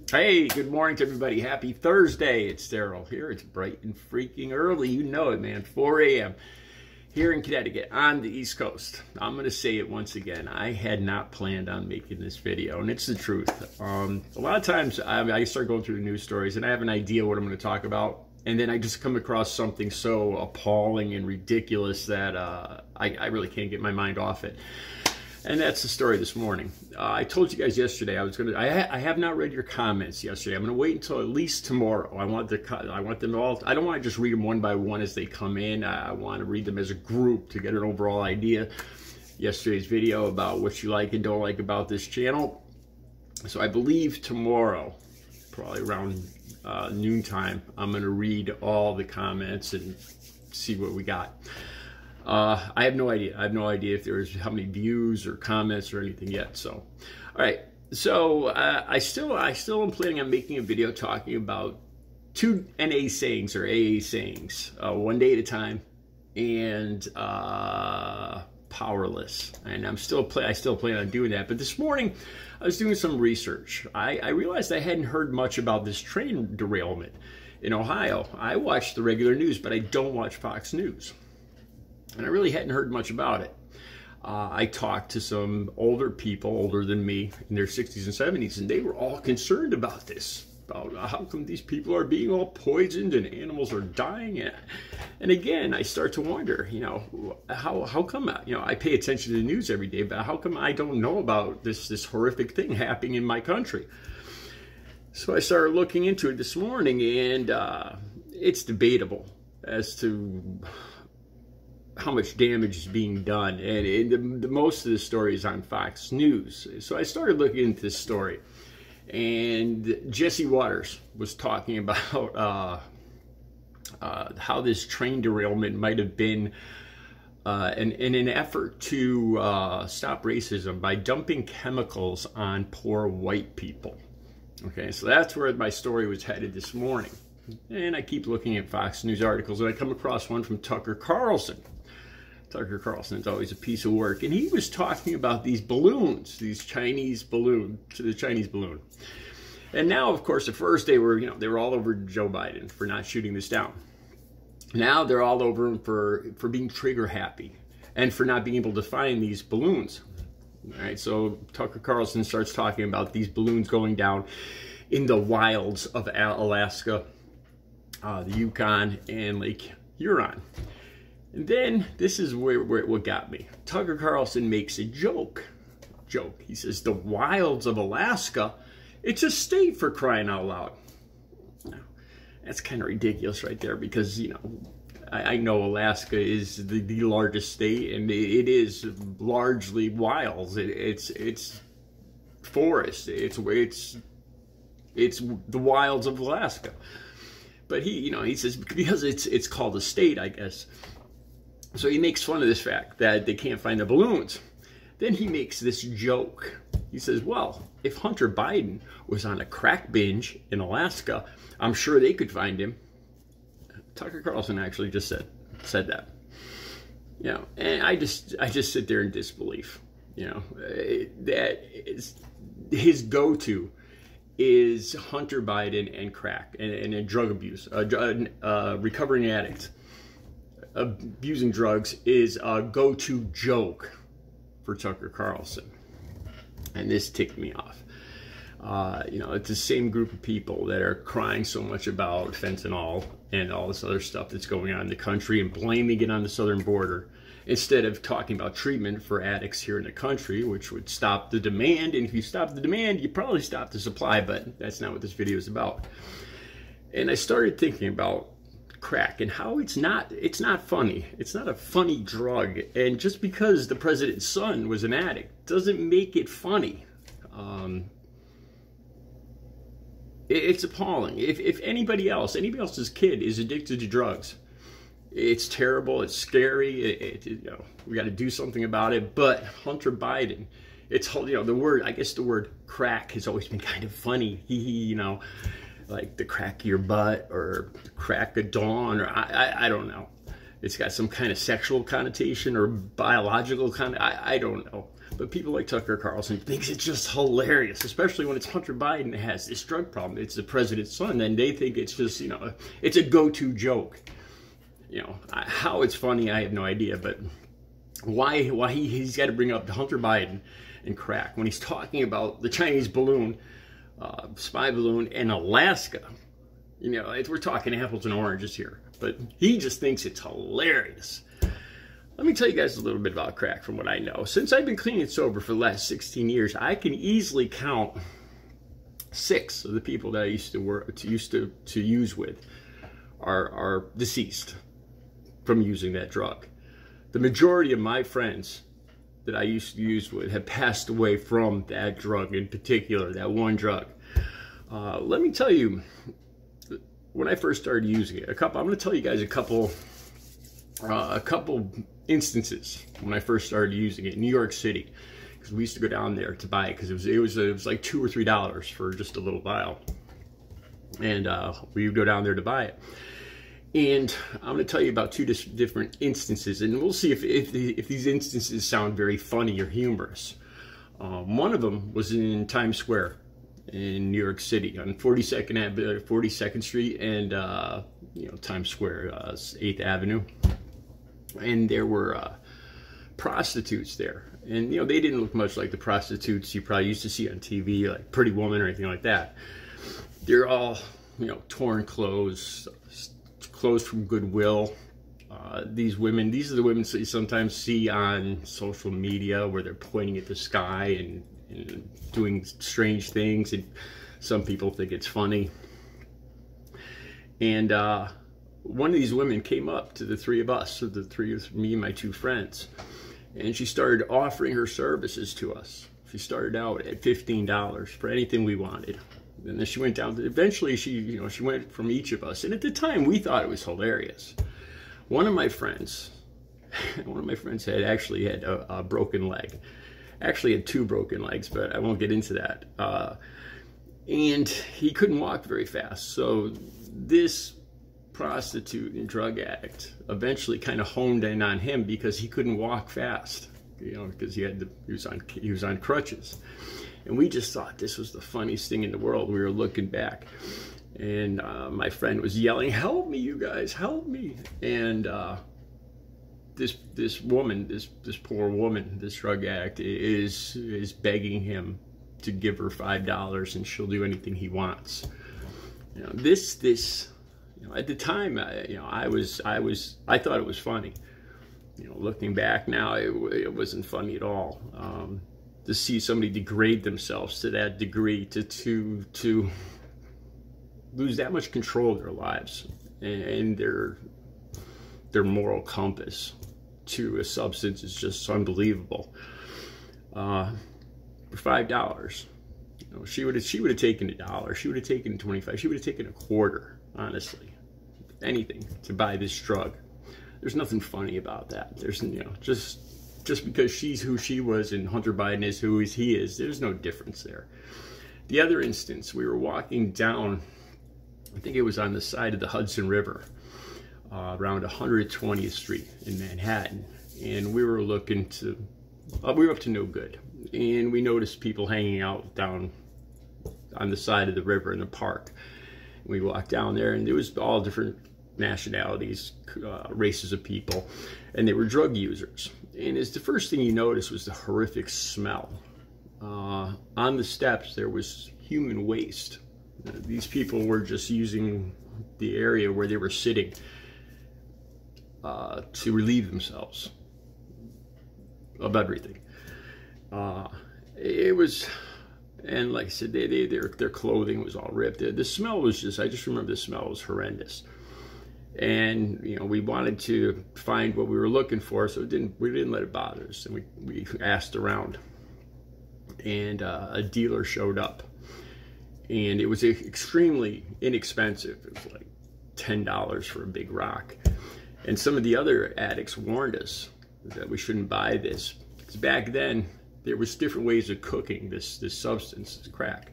Hey, good morning to everybody. Happy Thursday. It's Daryl here. It's bright and freaking early. You know it, man. 4 a.m. here in Connecticut on the East Coast. I'm going to say it once again. I had not planned on making this video, and it's the truth. A lot of times I start going through the news stories, and I have an idea what I'm going to talk about, and then I just come across something so appalling and ridiculous that I really can't get my mind off it. And that's the story this morning. I told you guys yesterday I have not read your comments yesterday. I'm gonna wait until at least tomorrow. I want them all. I don't want to just read them one by one as they come in. I want to read them as a group to get an overall idea. Yesterday's video about what you like and don't like about this channel. So I believe tomorrow, probably around noontime, I'm gonna read all the comments and see what we got. I have no idea. I have no idea if there's how many views or comments or anything yet. So, all right. So I still am planning on making a video talking about 2 NA sayings or AA sayings, one day at a time, and powerless. And I still plan on doing that. But this morning, I was doing some research. I realized I hadn't heard much about this train derailment in Ohio. I watch the regular news, but I don't watch Fox News. And I really hadn't heard much about it. I talked to some older people, older than me, in their 60s and 70s, and they were all concerned about this. About how come these people are being all poisoned and animals are dying. And again, I start to wonder, you know, how come, you know, I pay attention to the news every day, but how come I don't know about this horrific thing happening in my country? So I started looking into it this morning, and it's debatable as to how much damage is being done, and the most of the story is on Fox News. So I started looking into this story, and Jesse Waters was talking about how this train derailment might have been in an effort to stop racism by dumping chemicals on poor white people. Okay, so that's where my story was headed this morning. And I keep looking at Fox News articles, and I come across one from Tucker Carlson. Tucker Carlson is always a piece of work, and he was talking about these balloons, the Chinese balloon. And now, of course, at first they were all over Joe Biden for not shooting this down. Now they're all over him for being trigger happy and for not being able to find these balloons. All right, so Tucker Carlson starts talking about these balloons going down in the wilds of Alaska, the Yukon, and Lake Huron. And then, this is what got me. Tucker Carlson makes a joke. He says, the wilds of Alaska, it's a state, for crying out loud. Now, that's kind of ridiculous right there, because, you know, I know Alaska is the largest state, and it is largely wilds. It's forest. It's the wilds of Alaska. But he says, because it's called a state, I guess. So he makes fun of this fact that they can't find the balloons. Then he makes this joke. He says, well, if Hunter Biden was on a crack binge in Alaska, I'm sure they could find him. Tucker Carlson actually just said that. You know, and I just sit there in disbelief. You know, that his go-to is Hunter Biden and crack and drug abuse, recovering addict. Abusing drugs is a go-to joke for Tucker Carlson, and this ticked me off. You know, it's the same group of people that are crying so much about fentanyl and all this other stuff that's going on in the country and blaming it on the southern border, instead of talking about treatment for addicts here in the country, which would stop the demand. And if you stop the demand, you probably stop the supply, but that's not what this video is about. And I started thinking about crack and how it's not funny. It's not a funny drug, and just because the president's son was an addict doesn't make it funny. It's appalling. If anybody else's kid is addicted to drugs, it's terrible, it's scary, you know, we got to do something about it. But Hunter Biden, it's, you know, the word crack has always been kind of funny. You know, like the crack of your butt or the crack of dawn, or I don't know. It's got some kind of sexual connotation or biological I don't know. But people like Tucker Carlson thinks it's just hilarious, especially when it's Hunter Biden that has this drug problem. It's the president's son, and they think it's just, you know, it's a go-to joke. You know, how it's funny, I have no idea, but why he's got to bring up Hunter Biden and crack when he's talking about the Chinese balloon, spy balloon in Alaska. You know, we're talking apples and oranges here, but he just thinks it's hilarious. Let me tell you guys a little bit about crack from what I know. Since I've been clean and sober for the last 16 years, I can easily count 6 of the people that I used to use with are deceased from using that drug. The majority of my friends that I used to use with have passed away from that drug in particular, that one drug. Let me tell you, when I first started using it, I'm going to tell you guys a couple instances when I first started using it in New York City, because we used to go down there to buy it because it was like $2 or $3 for just a little vial, and we would go down there to buy it. And I'm going to tell you about 2 different instances, and we'll see if these instances sound very funny or humorous. One of them was in Times Square in New York City on 42nd Street and you know, Times Square, 8th Avenue, and there were prostitutes there, and you know, they didn't look much like the prostitutes you probably used to see on TV, like Pretty Woman or anything like that. They're all, you know, torn clothes from Goodwill. These women, these are the women that you sometimes see on social media where they're pointing at the sky and doing strange things, and some people think it's funny. And one of these women came up to the 3 of us, so the 3 of me and my 2 friends, and she started offering her services to us. She started out at $15 for anything we wanted. And then she went down to, eventually she went from each of us. And at the time we thought it was hilarious. One of my friends had actually had a broken leg. Actually had 2 broken legs, but I won't get into that. And he couldn't walk very fast. So this prostitute and drug addict eventually kind of honed in on him because he couldn't walk fast, you know, because he was on crutches. And we just thought this was the funniest thing in the world. We were looking back, and my friend was yelling, "Help me, you guys, help me!" And this woman, this poor woman, this drug addict is begging him to give her $5 and she'll do anything he wants. You know, you know, at the time, you know, I thought it was funny. You know, looking back now, it wasn't funny at all. To see somebody degrade themselves to that degree, to lose that much control of their lives and their moral compass to a substance is just unbelievable. For $5, you know, she would have taken $1. She would have taken 25. She would have taken a quarter, honestly, anything to buy this drug. There's nothing funny about that. There's, you know, just because she's who she was and Hunter Biden is who he is, there's no difference there. The other instance, we were walking down, I think it was on the side of the Hudson River, around 120th Street in Manhattan, and we were looking to, we were up to no good, and we noticed people hanging out down on the side of the river in the park. We walked down there, and there was all different nationalities, races of people, and they were drug users. And the first thing you noticed was the horrific smell. On the steps there was human waste. These people were just using the area where they were sitting to relieve themselves of everything. It was, and like I said, their clothing was all ripped. The smell was just, I just remember the smell was horrendous. And you know, we wanted to find what we were looking for, so we didn't let it bother us. And we asked around, and a dealer showed up, and it was extremely inexpensive. It was like $10 for a big rock. And some of the other addicts warned us that we shouldn't buy this, because back then there was different ways of cooking this substance, this crack.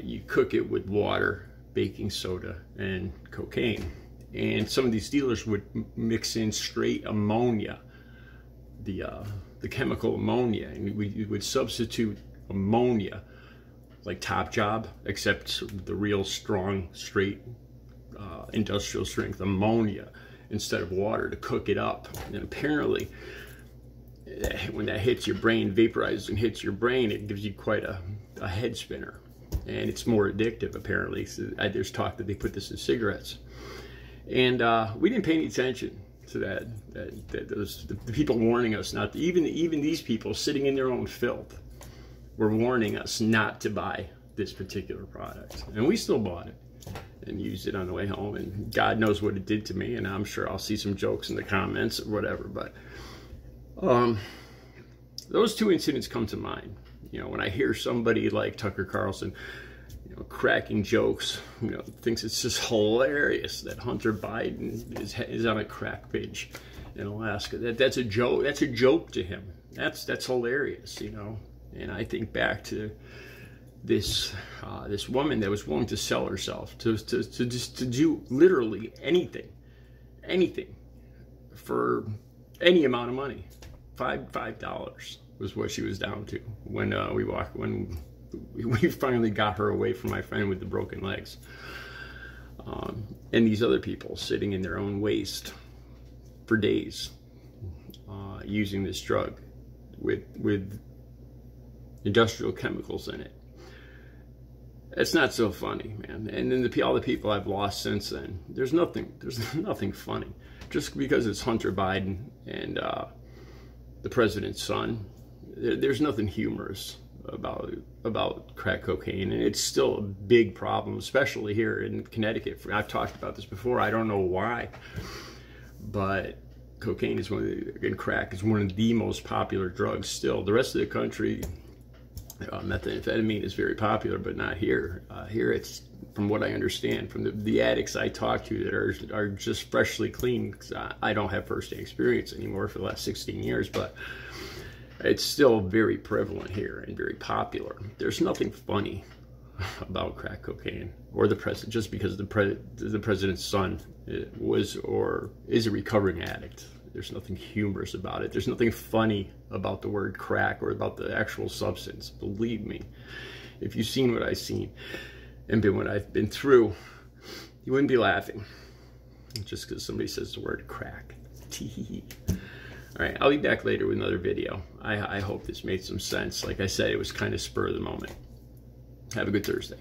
You cook it with water, baking soda, and cocaine. And some of these dealers would mix in straight ammonia, the the chemical ammonia, and we would substitute ammonia, like Top Job, except the real strong, straight, industrial strength ammonia instead of water to cook it up. And apparently, when that hits your brain, vaporizes and hits your brain, it gives you quite a head spinner. And it's more addictive, apparently. So there's talk that they put this in cigarettes. And we didn't pay any attention to that. The people warning us not to, even these people sitting in their own filth were warning us not to buy this particular product. And we still bought it and used it on the way home. And God knows what it did to me. And I'm sure I'll see some jokes in the comments or whatever. But those two incidents come to mind. You know, when I hear somebody like Tucker Carlson, you know, cracking jokes, you know, thinks it's just hilarious that Hunter Biden is on a crack binge in Alaska. That's a joke. That's a joke to him. That's hilarious, you know. And I think back to this woman that was willing to sell herself to do literally anything for any amount of money. $5 was what she was down to when we finally got her away from my friend with the broken legs. And these other people sitting in their own waste for days, using this drug with industrial chemicals in it. It's not so funny, man. And then all the people I've lost since then, there's nothing funny. Just because it's Hunter Biden and the president's son, there's nothing humorous about crack cocaine, and it's still a big problem, especially here in Connecticut. I've talked about this before. I don't know why, but cocaine is and crack is one of the most popular drugs still. The rest of the country, methamphetamine is very popular, but not here. Here it's, from what I understand, from the addicts I talk to that are just freshly clean, because I don't have first-hand experience anymore for the last 16 years, but it's still very prevalent here and very popular. There's nothing funny about crack cocaine or the president, just because the president's son was or is a recovering addict. There's nothing humorous about it. There's nothing funny about the word crack or about the actual substance. Believe me, if you've seen what I've seen and what I've been through, you wouldn't be laughing just because somebody says the word crack. Tee. All right, I'll be back later with another video. I hope this made some sense. Like I said, it was kind of spur of the moment. Have a good Thursday.